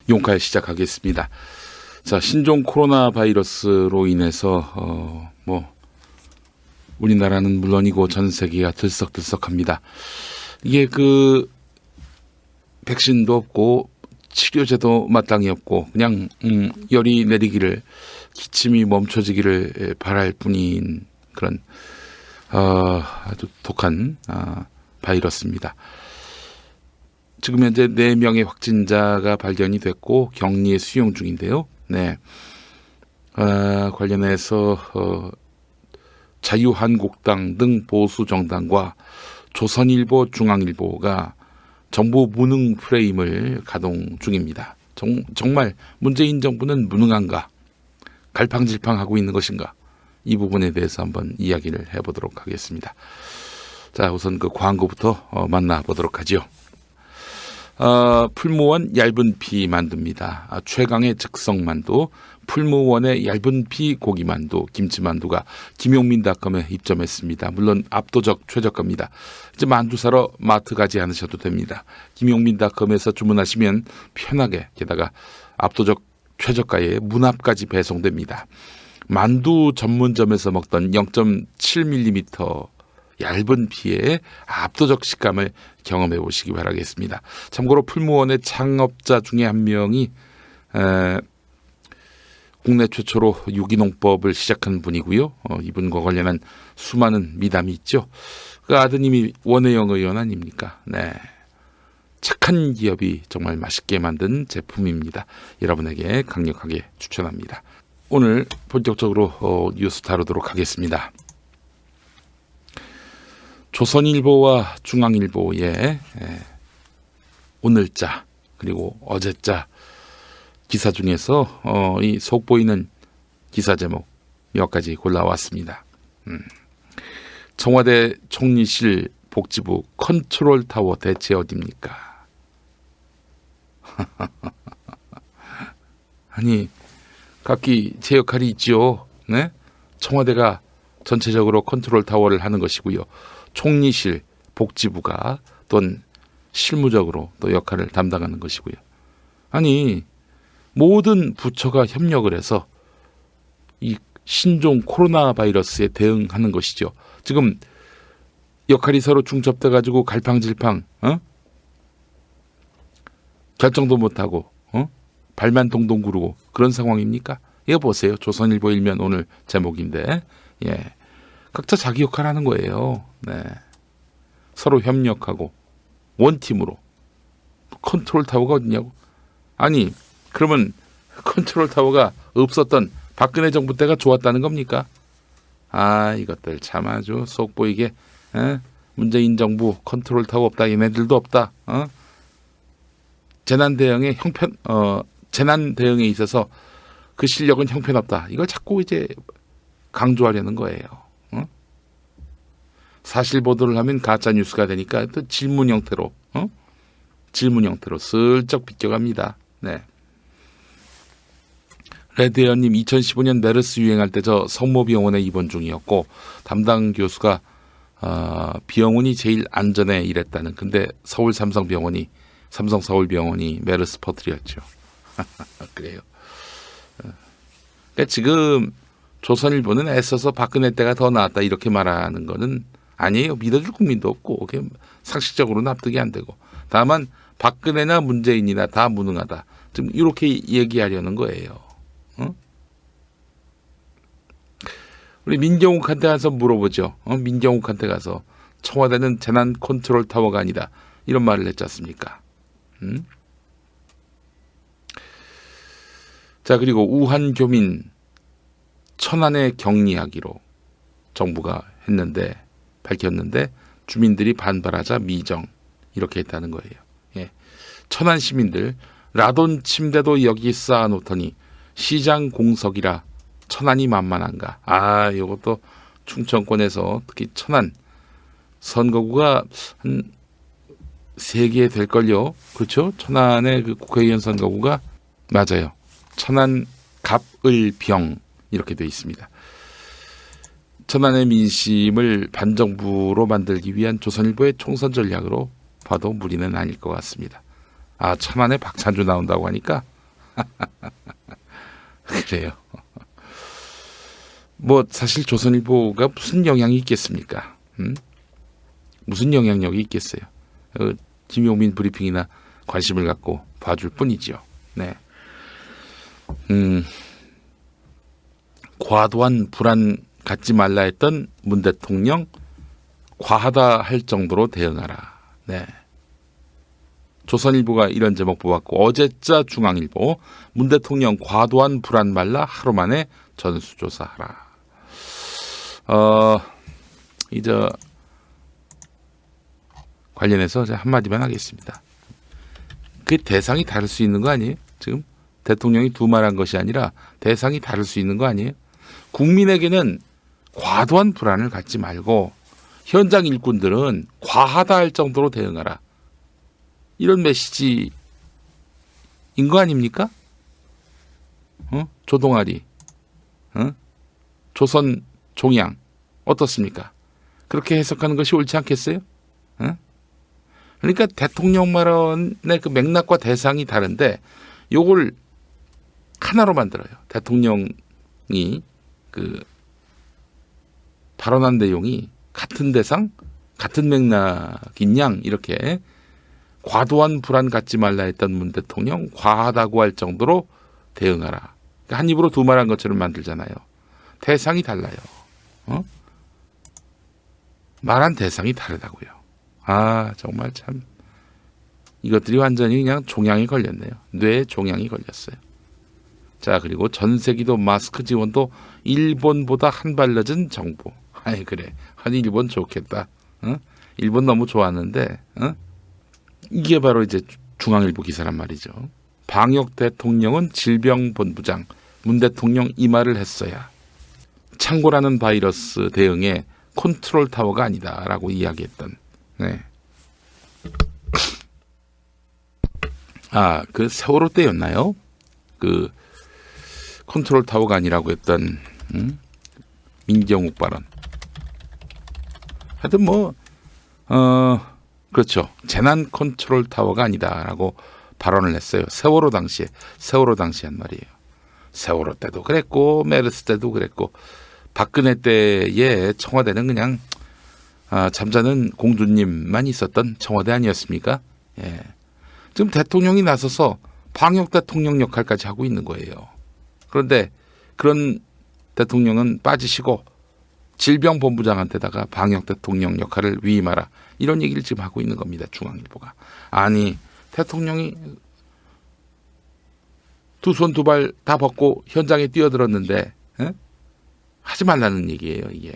용칼 시작하겠습니다. 자, 신종 코로나 바이러스로 인해서 우리나라는 물론이고 전 세계가 들썩들썩합니다. 이게 백신도 없고 치료제도 마땅히 없고 그냥 열이 내리기를, 기침이 멈춰지기를 바랄 뿐인 그런 아주 독한 바이러스입니다. 지금 현재 4명의 확진자가 발견이 됐고 격리에 수용 중인데요. 네, 관련해서 자유한국당 등 보수 정당과 조선일보, 중앙일보가 정부 무능 프레임을 가동 중입니다. 정말 문재인 정부는 무능한가, 갈팡질팡하고 있는 것인가, 이 부분에 대해서 한번 이야기를 해보도록 하겠습니다. 자, 우선 광고부터 만나보도록 하죠. 풀무원 얇은 피 만두입니다. 최강의 즉석 만두, 풀무원의 얇은 피 고기 만두, 김치 만두가 김용민닷컴에 입점했습니다. 물론 압도적 최저가입니다. 이제 만두 사러 마트 가지 않으셔도 됩니다. 김용민닷컴에서 주문하시면 편하게, 게다가 압도적 최저가에 문 앞까지 배송됩니다. 만두 전문점에서 먹던 0.7mm 얇은 피에 압도적 식감을 경험해 보시기 바라겠습니다. 참고로 풀무원의 창업자 중에 한 명이 국내 최초로 유기농법을 시작한 분이고요. 이분과 관련한 수많은 미담이 있죠. 그 아드님이 원혜영 의원 아닙니까? 네, 착한 기업이 정말 맛있게 만든 제품입니다. 여러분에게 강력하게 추천합니다. 오늘 본격적으로 뉴스 다루도록 하겠습니다. 조선일보와 중앙일보의 오늘자 그리고 어제자 기사 중에서 이 속보이는 기사 제목 몇 가지 골라왔습니다. 청와대 총리실 복지부 컨트롤타워 대체 어디입니까? 아니, 각기 제 역할이 있지요. 네? 청와대가 전체적으로 컨트롤타워를 하는 것이고요. 총리실, 복지부가 또는 실무적으로 또 역할을 담당하는 것이고요. 아니, 모든 부처가 협력을 해서 이 신종 코로나 바이러스에 대응하는 것이죠. 지금 역할이 서로 중첩돼 가지고 갈팡질팡, 결정도 못하고 발만 동동 구르고 그런 상황입니까? 이거 보세요. 조선일보 일면 오늘 제목인데, 예, 각자 자기 역할 하는 거예요. 네, 서로 협력하고 원팀으로. 컨트롤 타워가 어디냐고? 아니, 그러면 컨트롤 타워가 없었던 박근혜 정부 때가 좋았다는 겁니까? 이것들 참 아주 속 보이게, 문재인 정부 컨트롤 타워 없다, 얘네들도 없다. 재난 대응에 재난 대응에 있어서 그 실력은 형편없다. 이걸 자꾸 이제 강조하려는 거예요. 사실 보도를 하면 가짜 뉴스가 되니까 또 질문 형태로 슬쩍 비껴갑니다. 네. 레드에어님, 2015년 메르스 유행할 때 저 성모병원에 입원 중이었고 담당 교수가 병원이 제일 안전해 이랬다는. 근데 삼성서울병원이 메르스 퍼뜨렸죠. 그래요. 그러니까 지금 조선일보는 애써서 박근혜 때가 더 나았다 이렇게 말하는 거는 아니에요. 믿어줄 국민도 없고 상식적으로 납득이 안 되고, 다만 박근혜나 문재인이나 다 무능하다, 지금 이렇게 얘기하려는 거예요. 우리 민경욱한테 가서 물어보죠. 민경욱한테 가서 청와대는 재난 컨트롤 타워가 아니다 이런 말을 했지 않습니까? 자, 그리고 우한 교민 천안에 격리하기로 정부가 밝혔는데 주민들이 반발하자 미정 이렇게 했다는 거예요. 예. 천안 시민들 라돈 침대도 여기 쌓아놓더니 시장 공석이라 천안이 만만한가. 이것도 충청권에서 특히 천안 선거구가 한 3개 될걸요. 그렇죠? 천안의 그 국회의원 선거구가 맞아요. 천안 갑을병 이렇게 되어 있습니다. 천안의 민심을 반정부로 만들기 위한 조선일보의 총선 전략으로 봐도 무리는 아닐 것 같습니다. 천안에 박찬주 나온다고 하니까 그래요. 뭐 사실 조선일보가 무슨 영향이 있겠습니까? 무슨 영향력이 있겠어요? 김용민 브리핑이나 관심을 갖고 봐줄 뿐이지요. 네. 과도한 불안 갖지 말라 했던 문 대통령 과하다 할 정도로 대응하라. 네. 조선일보가 이런 제목 뽑았고 어제자 중앙일보 문 대통령 과도한 불안 말라 하루 만에 전수조사하라. 이제 관련해서 한마디만 하겠습니다. 그 대상이 다를 수 있는 거 아니에요? 지금 대통령이 두말한 것이 아니라 대상이 다를 수 있는 거 아니에요? 국민에게는 과도한 불안을 갖지 말고 현장 일꾼들은 과하다 할 정도로 대응하라. 이런 메시지인 거 아닙니까? 조동아리, 조선 종양 어떻습니까? 그렇게 해석하는 것이 옳지 않겠어요? 그러니까 대통령 발언의 그 맥락과 대상이 다른데 요걸 하나로 만들어요. 대통령이 그 발언한 내용이 같은 대상, 같은 맥락인 양 이렇게 과도한 불안 갖지 말라 했던 문 대통령 과하다고 할 정도로 대응하라. 그러니까 한 입으로 두 말한 것처럼 만들잖아요. 대상이 달라요. 말한 대상이 다르다고요. 아 정말 참 이것들이 완전히 그냥 종양이 걸렸네요. 뇌에 종양이 걸렸어요. 자 그리고 전세기도 마스크 지원도 일본보다 한 발 늦은 정부. 아니 그래. 아니 일본 좋겠다. 일본 너무 좋았는데 이게 바로 이제 중앙일보 기사란 말이죠. 방역 대통령은 질병본부장 문 대통령 이 말을 했어야 창고라는 바이러스 대응에 컨트롤 타워가 아니다라고 이야기했던. 네. 그 세월호 때였나요? 그 컨트롤 타워가 아니라고 했던 민경욱 발언. 하여튼 그렇죠. 재난 컨트롤 타워가 아니다라고 발언을 했어요. 세월호 당시에 한 말이에요. 세월호 때도 그랬고 메르스 때도 그랬고 박근혜 때의 청와대는 그냥 잠자는 공주님만 있었던 청와대 아니었습니까? 예. 지금 대통령이 나서서 방역 대통령 역할까지 하고 있는 거예요. 그런데 그런 대통령은 빠지시고 질병본부장한테다가 방역 대통령 역할을 위임하라. 이런 얘기를 지금 하고 있는 겁니다. 중앙일보가. 아니 대통령이 두 손 두 발 다 벗고 현장에 뛰어들었는데 하지 말라는 얘기예요. 이게.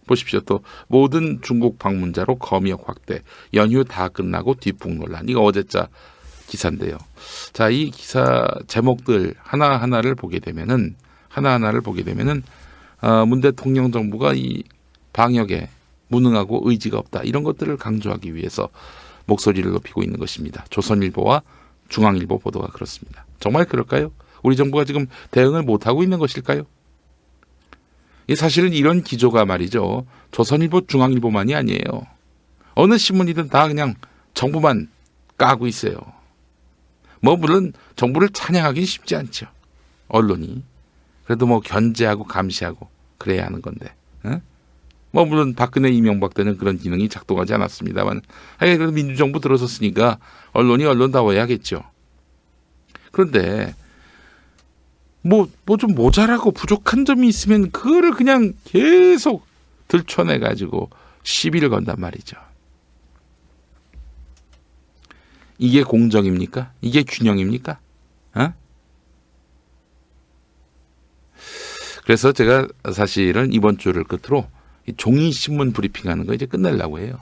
보십시오. 또 모든 중국 방문자로 검역 확대. 연휴 다 끝나고 뒷북 논란. 이거 어제자 기사인데요. 자, 이 기사 제목들 하나하나를 보게 되면은 문 대통령 정부가 이 방역에 무능하고 의지가 없다. 이런 것들을 강조하기 위해서 목소리를 높이고 있는 것입니다. 조선일보와 중앙일보 보도가 그렇습니다. 정말 그럴까요? 우리 정부가 지금 대응을 못하고 있는 것일까요? 사실은 이런 기조가 말이죠. 조선일보, 중앙일보만이 아니에요. 어느 신문이든 다 그냥 정부만 까고 있어요. 물론 정부를 찬양하기는 쉽지 않죠. 언론이. 그래도 견제하고 감시하고 그래야 하는 건데. 물론 박근혜 이명박 때는 그런 기능이 작동하지 않았습니다만 그래도 민주정부 들어섰으니까 언론이 언론다워야겠죠. 그런데 좀 모자라고 부족한 점이 있으면 그거를 그냥 계속 들춰내가지고 시비를 건단 말이죠. 이게 공정입니까? 이게 균형입니까? 그래서 제가 사실은 이번 주를 끝으로 종이신문 브리핑하는 거 이제 끝내려고 해요.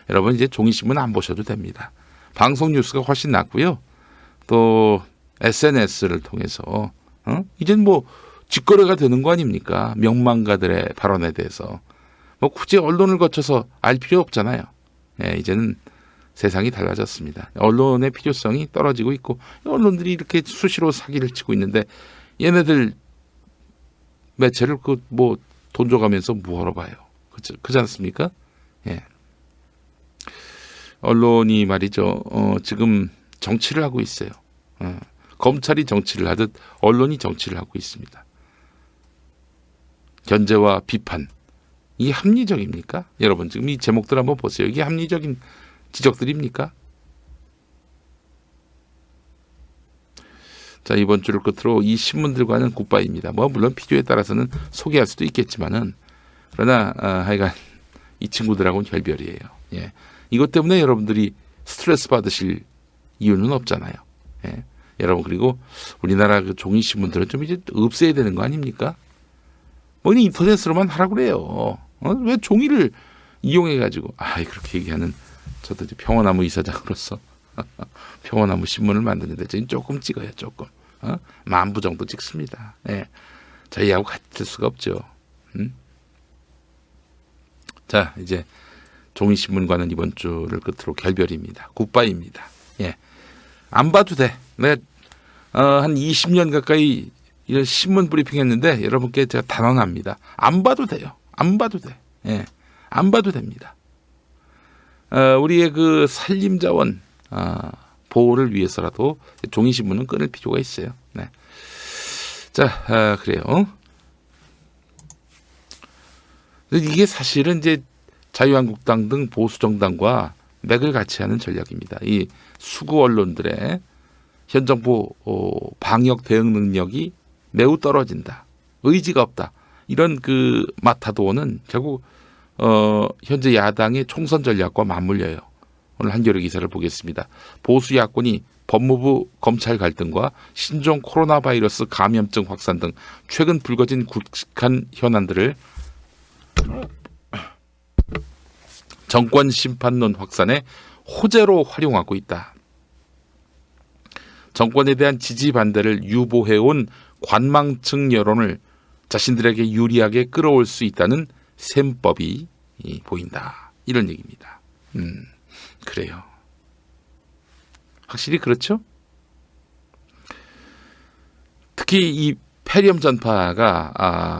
여러분 이제 종이신문 안 보셔도 됩니다. 방송 뉴스가 훨씬 낫고요. 또 SNS를 통해서 이젠 직거래가 되는 거 아닙니까? 명망가들의 발언에 대해서 굳이 언론을 거쳐서 알 필요 없잖아요. 이제는 세상이 달라졌습니다. 언론의 필요성이 떨어지고 있고 언론들이 이렇게 수시로 사기를 치고 있는데 얘네들 매체를 돈 줘가면서 뭐하러 봐요. 그렇지 않습니까? 예. 언론이 말이죠. 지금 정치를 하고 있어요. 검찰이 정치를 하듯 언론이 정치를 하고 있습니다. 견제와 비판, 이게 합리적입니까? 여러분 지금 이 제목들 한번 보세요. 이게 합리적인 지적들입니까? 자, 이번 주를 끝으로 이 신문들과는 굿바이입니다. 뭐 물론 필요에 따라서는 소개할 수도 있겠지만은 그러나 하여간 이 친구들하고는 결별이에요. 예. 이것 때문에 여러분들이 스트레스 받으실 이유는 없잖아요. 예. 여러분 그리고 우리나라 그 종이 신문들은 좀 이제 없애야 되는 거 아닙니까? 뭐 인터넷으로만 하라고 그래요. 왜 종이를 이용해 가지고 그렇게 얘기하는 저도 이제 평화나무 이사장으로서 평화나무 신문을 만드는데 저희는 조금 찍어요. 조금 10,000부 정도 찍습니다. 예. 저희하고 같을 수가 없죠. 자, 이제 종이신문과는 이번 주를 끝으로 결별입니다. 굿바이입니다. 예. 안 봐도 돼. 내가 한 20년 가까이 이런 신문 브리핑 했는데 여러분께 제가 단언합니다. 안 봐도 돼요. 안 봐도 돼. 예. 안 봐도 됩니다. 우리의 그 산림자원 보호를 위해서라도 종이신문은 끊을 필요가 있어요. 네. 자, 그래요. 이게 사실은 이제 자유한국당 등 보수정당과 맥을 같이 하는 전략입니다. 이 수구 언론들의 현 정부 방역 대응 능력이 매우 떨어진다. 의지가 없다. 이런 그 마타도어는 결국 현재 야당의 총선 전략과 맞물려요. 오늘 한겨레 기사를 보겠습니다. 보수 야권이 법무부 검찰 갈등과 신종 코로나 바이러스 감염증 확산 등 최근 불거진 굵직한 현안들을 정권 심판론 확산에 호재로 활용하고 있다. 정권에 대한 지지 반대를 유보해온 관망층 여론을 자신들에게 유리하게 끌어올 수 있다는 셈법이 보인다. 이런 얘기입니다. 그래요. 확실히 그렇죠? 특히 이 폐렴 전파가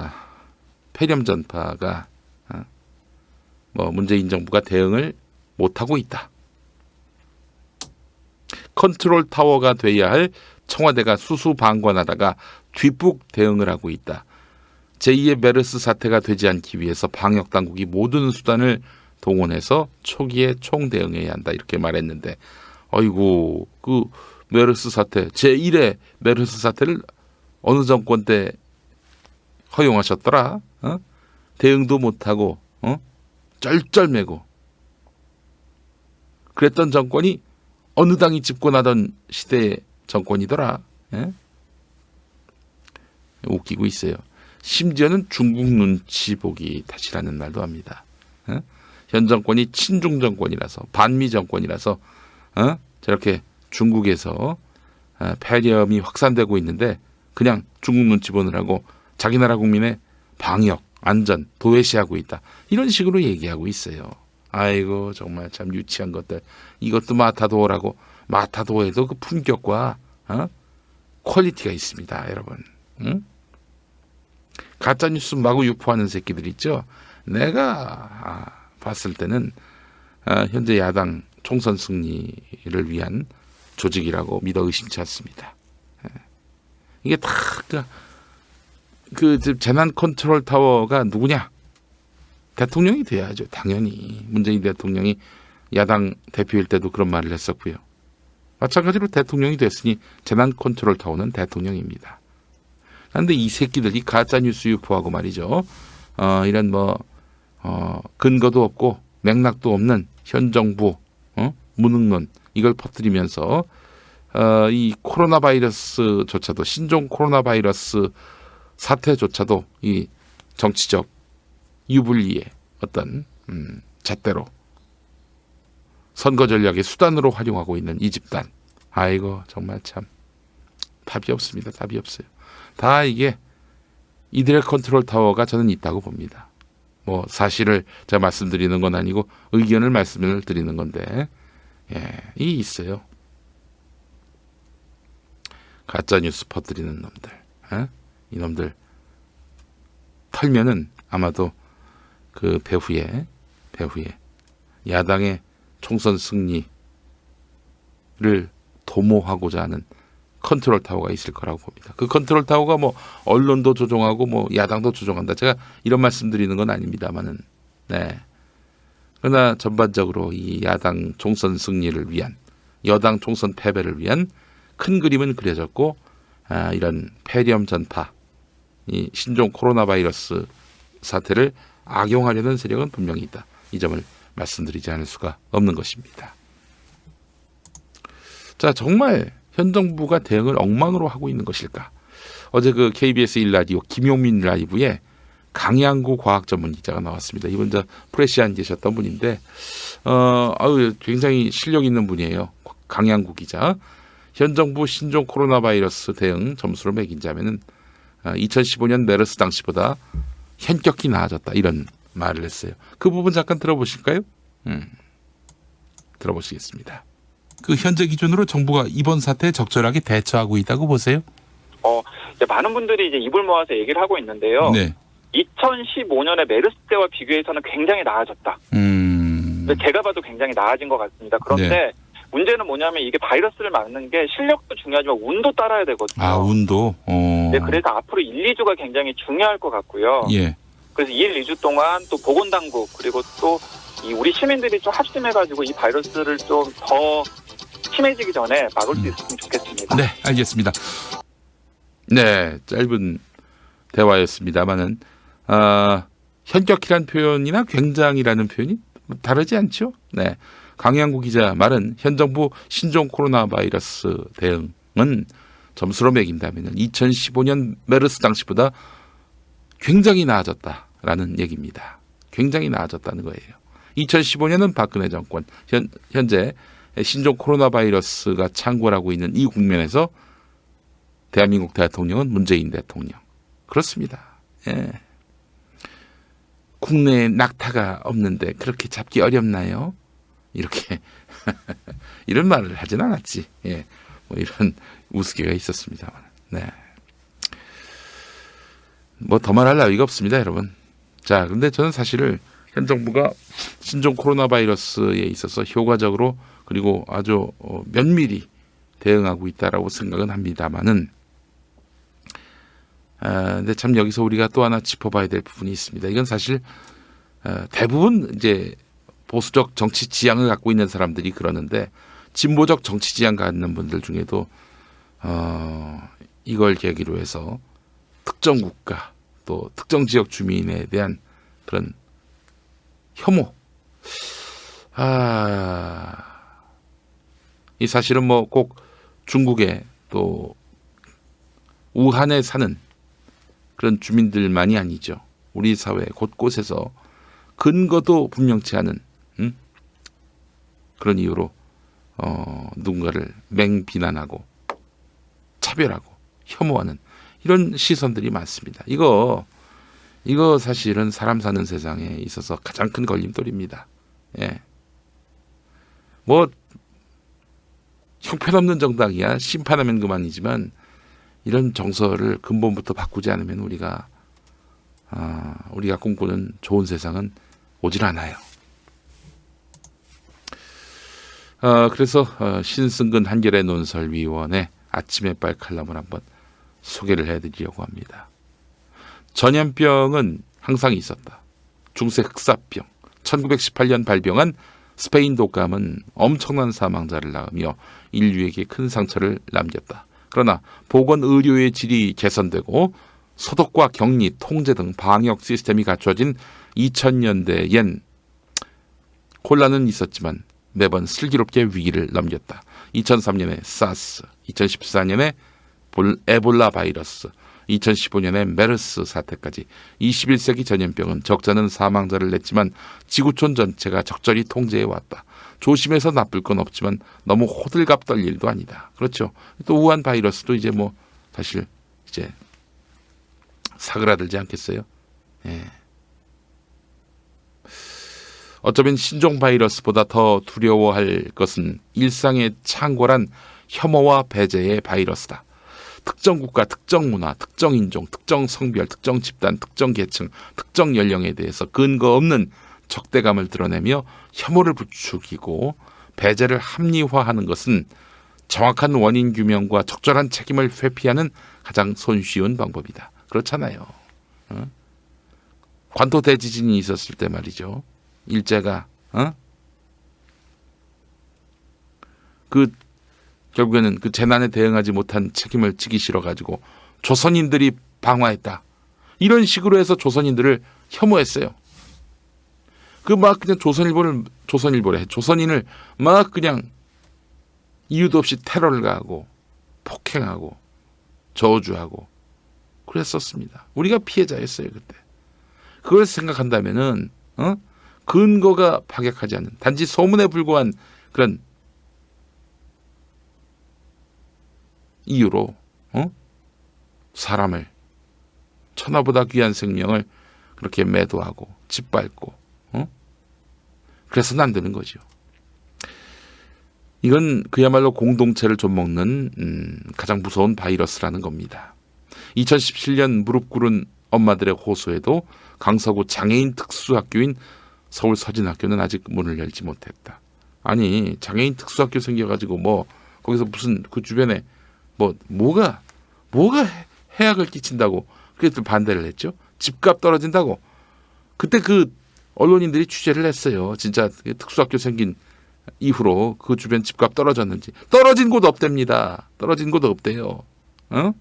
문재인 정부가 대응을 못하고 있다. 컨트롤 타워가 돼야 할 청와대가 수수방관하다가 뒷북 대응을 하고 있다. 제2의 메르스 사태가 되지 않기 위해서 방역당국이 모든 수단을 동원해서 초기에 총대응해야 한다. 이렇게 말했는데 아이고 그 메르스 사태 제1의 메르스 사태를 어느 정권 때 허용하셨더라. 대응도 못하고 쩔쩔매고 그랬던 정권이 어느 당이 집권하던 시대의 정권이더라. 예? 웃기고 있어요. 심지어는 중국 눈치 보기 탓이라는 말도 합니다. 예? 현 정권이 친중 정권이라서 반미 정권이라서 저렇게 중국에서 폐렴이 확산되고 있는데 그냥 중국 눈치 보느라고 자기 나라 국민의 방역, 안전, 도외시하고 있다. 이런 식으로 얘기하고 있어요. 아이고 정말 참 유치한 것들. 이것도 마타도어라고. 마타도어에도 그 품격과 퀄리티가 있습니다. 여러분. 응? 가짜뉴스 마구 유포하는 새끼들 있죠. 내가 봤을 때는 현재 야당 총선 승리를 위한 조직이라고 믿어 의심치 않습니다. 이게 다 그 재난 컨트롤 타워가 누구냐? 대통령이 돼야죠. 당연히 문재인 대통령이 야당 대표일 때도 그런 말을 했었고요. 마찬가지로 대통령이 됐으니 재난 컨트롤 타워는 대통령입니다. 그런데 이 새끼들이 가짜 뉴스 유포하고 말이죠. 이런 근거도 없고 맥락도 없는 현 정부 무능론 이걸 퍼뜨리면서 이 코로나 바이러스조차도 신종 코로나 바이러스 사태조차도 이 정치적 유불리의 어떤 잣대로 선거 전략의 수단으로 활용하고 있는 이 집단. 아이고 정말 참 답이 없습니다. 답이 없어요. 다 이게 이들의 컨트롤 타워가 저는 있다고 봅니다. 뭐 사실을 제가 말씀드리는 건 아니고 의견을 말씀을 드리는 건데 이 있어요. 가짜 뉴스 퍼뜨리는 놈들. 이놈들 털면은 아마도 그 배후에 야당의 총선 승리를 도모하고자 하는 컨트롤 타워가 있을 거라고 봅니다. 그 컨트롤 타워가 뭐 언론도 조종하고 뭐 야당도 조종한다. 제가 이런 말씀드리는 건 아닙니다만은, 네. 그러나 전반적으로 이 야당 총선 승리를 위한, 여당 총선 패배를 위한 큰 그림은 그려졌고, 이런 폐렴 전파, 이 신종 코로나 바이러스 사태를 악용하려는 세력은 분명히 있다. 이 점을 말씀드리지 않을 수가 없는 것입니다. 자, 정말 현 정부가 대응을 엉망으로 하고 있는 것일까? 어제 그 KBS 1라디오 김용민 라이브에 강양구 과학 전문 기자가 나왔습니다. 이분 저 프레시안 계셨던 분인데, 굉장히 실력 있는 분이에요. 강양구 기자. 현 정부 신종 코로나 바이러스 대응 점수를 매긴다면은 2015년 메르스 당시보다 현격히 나아졌다, 이런 말을 했어요. 그 부분 잠깐 들어보실까요? 들어보시겠습니다. 그 현재 기준으로 정부가 이번 사태에 적절하게 대처하고 있다고 보세요? 이제 많은 분들이 이제 입을 모아서 얘기를 하고 있는데요. 네. 2015년에 메르스 때와 비교해서는 굉장히 나아졌다. 제가 봐도 굉장히 나아진 것 같습니다. 그런데 네. 문제는 뭐냐면 이게 바이러스를 막는 게 실력도 중요하지만 운도 따라야 되거든요. 아, 운도? 네, 그래서 앞으로 1, 2주가 굉장히 중요할 것 같고요. 예. 그래서 1, 2주 동안 또 보건당국 그리고 또 이 우리 시민들이 좀 합심해가지고 이 바이러스를 좀 더 심해지기 전에 막을 수 있으면 좋겠습니다. 네, 알겠습니다. 네, 짧은 대화였습니다만은 현격이란 표현이나 굉장이라는 표현이 다르지 않죠? 네, 강양구 기자 말은 현 정부 신종 코로나 바이러스 대응은 점수로 매긴다면 2015년 메르스 당시보다 굉장히 나아졌다라는 얘기입니다. 굉장히 나아졌다는 거예요. 2015년은 박근혜 정권, 현재 신종 코로나 바이러스가 창궐하고 있는 이 국면에서 대한민국 대통령은 문재인 대통령. 그렇습니다. 예. 국내에 낙타가 없는데 그렇게 잡기 어렵나요? 이렇게 이런 말을 하진 않았지. 예. 뭐 이런 우스개가 있었습니다만. 네. 뭐 더 말할 나위가 없습니다, 여러분. 자, 근데 저는 사실을 현 정부가 신종 코로나 바이러스에 있어서 효과적으로 그리고 아주 면밀히 대응하고 있다라고 생각은 합니다만은, 근데 참 여기서 우리가 또 하나 짚어봐야 될 부분이 있습니다. 이건 사실 대부분 이제 보수적 정치 지향을 갖고 있는 사람들이 그러는데, 진보적 정치 지향 갖는 분들 중에도 이걸 계기로 해서 특정 국가 또 특정 지역 주민에 대한 그런 혐오, 이 사실은 뭐 꼭 중국에 또 우한에 사는 그런 주민들만이 아니죠. 우리 사회 곳곳에서 근거도 분명치 않은 그런 이유로 누군가를 맹비난하고 차별하고 혐오하는 이런 시선들이 많습니다. 이거 사실은 사람 사는 세상에 있어서 가장 큰 걸림돌입니다. 예. 뭐 형편없는 정당이야 심판하면 그만이지만 이런 정서를 근본부터 바꾸지 않으면 우리가 꿈꾸는 좋은 세상은 오질 않아요. 그래서 신승근 한겨레 논설위원의 아침에 빨 칼럼을 한번 소개를 해드리려고 합니다. 전염병은 항상 있었다. 중세 흑사병, 1918년 발병한 스페인 독감은 엄청난 사망자를 낳으며 인류에게 큰 상처를 남겼다. 그러나 보건의료의 질이 개선되고 소독과 격리, 통제 등 방역 시스템이 갖춰진 2000년대엔 혼란은 있었지만 매번 슬기롭게 위기를 넘겼다. 2003년에 사스, 2014년에 에볼라 바이러스, 2015년에 메르스 사태까지 21세기 전염병은 적잖은 사망자를 냈지만 지구촌 전체가 적절히 통제해왔다. 조심해서 나쁠 건 없지만 너무 호들갑 떨 일도 아니다. 그렇죠. 또 우한 바이러스도 이제 뭐 사실 이제 사그라들지 않겠어요. 예. 어쩌면 신종 바이러스보다 더 두려워할 것은 일상에 창궐한 혐오와 배제의 바이러스다. 특정 국가, 특정 문화, 특정 인종, 특정 성별, 특정 집단, 특정 계층, 특정 연령에 대해서 근거 없는 적대감을 드러내며 혐오를 부추기고 배제를 합리화하는 것은 정확한 원인 규명과 적절한 책임을 회피하는 가장 손쉬운 방법이다. 그렇잖아요. 관토 대지진이 있었을 때 말이죠. 일제가 그 결국에는 그 재난에 대응하지 못한 책임을 지기 싫어 가지고 조선인들이 방화했다. 이런 식으로 해서 조선인들을 혐오했어요. 그 막 그냥 조선인을 막 그냥 이유도 없이 테러를 가하고 폭행하고 저주하고 그랬었습니다. 우리가 피해자였어요 그때. 그걸 생각한다면은 근거가 파격하지 않는 단지 소문에 불과한 그런 이유로 사람을 천하보다 귀한 생명을 그렇게 매도하고 짓밟고 그래서는 안 되는 거죠. 이건 그야말로 공동체를 좀먹는 가장 무서운 바이러스라는 겁니다. 2017년 무릎 꿇은 엄마들의 호소에도 강서구 장애인 특수학교인 서울 서진학교는 아직 문을 열지 못했다. 아니 장애인 특수학교 생겨가지고 뭐 거기서 무슨 그 주변에 뭐가 해악을 끼친다고 그래서 반대를 했죠. 집값 떨어진다고. 그때 그 언론인들이 취재를 했어요. 진짜 특수학교 생긴 이후로 그 주변 집값 떨어졌는지. 떨어진 곳 없답니다. 떨어진 곳 없대요. 나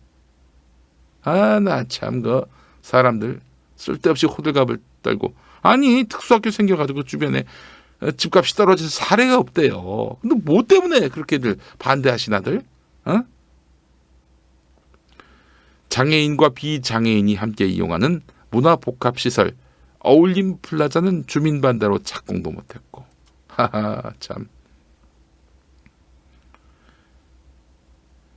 참 그 사람들 쓸데없이 호들갑을 떨고 아니 특수학교 생겨가지고 주변에 집값이 떨어진 사례가 없대요. 근데 뭐 때문에 그렇게들 반대하시나들? 장애인과 비장애인이 함께 이용하는 문화복합시설 어울림 플라자는 주민 반대로 착공도 못했고 참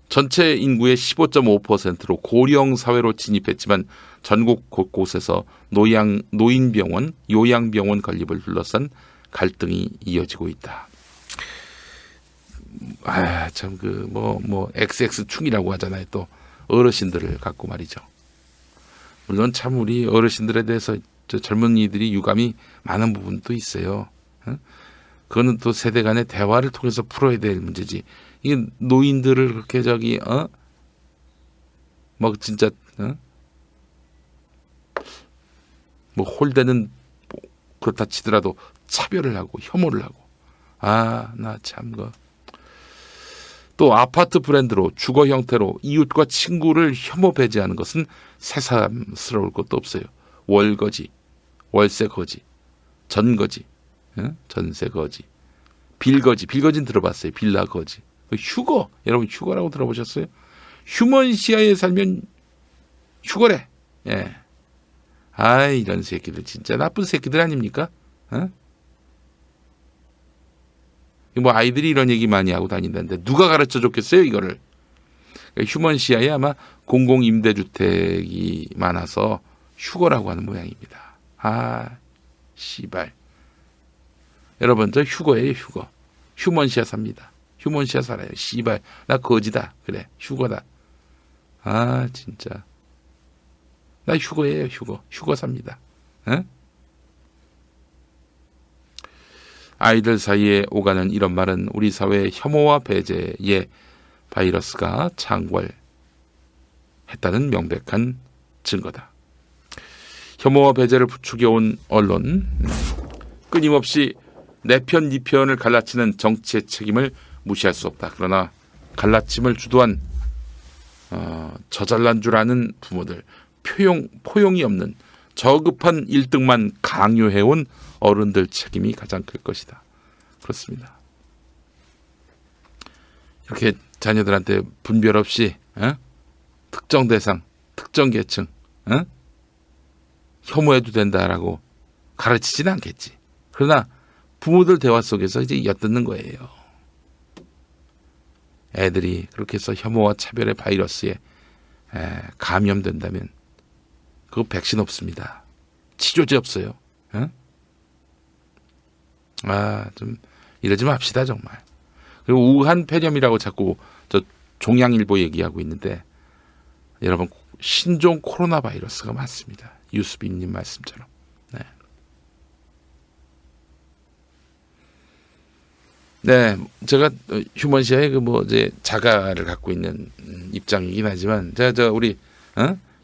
전체 인구의 15.5%로 고령 사회로 진입했지만 전국 곳곳에서 노인병원, 요양병원 건립을 둘러싼 갈등이 이어지고 있다. 참 XX충이라고 하잖아요. 또 어르신들을 갖고 말이죠. 물론 참 우리 어르신들에 대해서 젊은이들이 유감이 많은 부분도 있어요. 그거는 또 세대 간의 대화를 통해서 풀어야 될 문제지. 이게 노인들을 그렇게 진짜 홀대는 그렇다 치더라도 차별을 하고 혐오를 하고 나 참 또 아파트 브랜드로 주거 형태로 이웃과 친구를 혐오 배제하는 것은 새삼스러울 것도 없어요. 월거지, 월세거지, 전거지, 전세거지, 빌거지는 들어봤어요. 빌라거지, 휴거, 여러분 휴거라고 들어보셨어요? 휴먼시아에 살면 휴거래. 예. 이런 새끼들 진짜 나쁜 새끼들 아닙니까? 아이들이 이런 얘기 많이 하고 다닌다는데 누가 가르쳐 줬겠어요 이거를. 그러니까 휴먼시아에 아마 공공임대주택이 많아서 휴거라고 하는 모양입니다. 씨발. 여러분 저 휴거예요 휴거. 휴먼시아 삽니다. 휴먼시아 살아요. 씨발 나 거지다. 그래 휴거다. 진짜 나 휴거예요 휴거. 휴거 삽니다. 아이들 사이에 오가는 이런 말은 우리 사회의 혐오와 배제의 바이러스가 창궐했다는 명백한 증거다. 혐오와 배제를 부추겨온 언론, 끊임없이 내 편, 네 편을 갈라치는 정치의 책임을 무시할 수 없다. 그러나 갈라침을 주도한 저잘난 줄 아는 부모들, 포용이 없는 저급한 1등만 강요해온 어른들 책임이 가장 클 것이다. 그렇습니다. 이렇게 자녀들한테 분별 없이 특정 대상, 특정 계층 혐오해도 된다라고 가르치지는 않겠지. 그러나 부모들 대화 속에서 이제 엿듣는 거예요. 애들이 그렇게 해서 혐오와 차별의 바이러스에 감염된다면 그거 백신 없습니다. 치료제 없어요. 좀 이러지 맙시다 정말. 그리고 우한 폐렴이라고 자꾸 저 종양일보 얘기하고 있는데 여러분 신종 코로나 바이러스가 맞습니다. 유수빈님 말씀처럼. 네. 네, 제가 휴먼시아의 그 뭐 이제 자가를 갖고 있는 입장이긴 하지만 제가 저 우리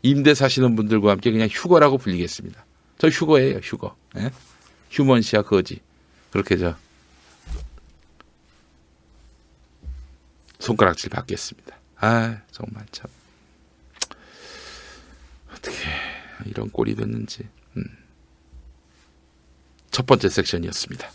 임대 사시는 분들과 함께 그냥 휴거라고 불리겠습니다. 저 휴거예요, 휴거. 예? 휴먼시아 거지. 그렇게 저 손가락질 받겠습니다. 아, 정말 참 어떻게 이런 꼴이 됐는지. 첫 번째 섹션이었습니다.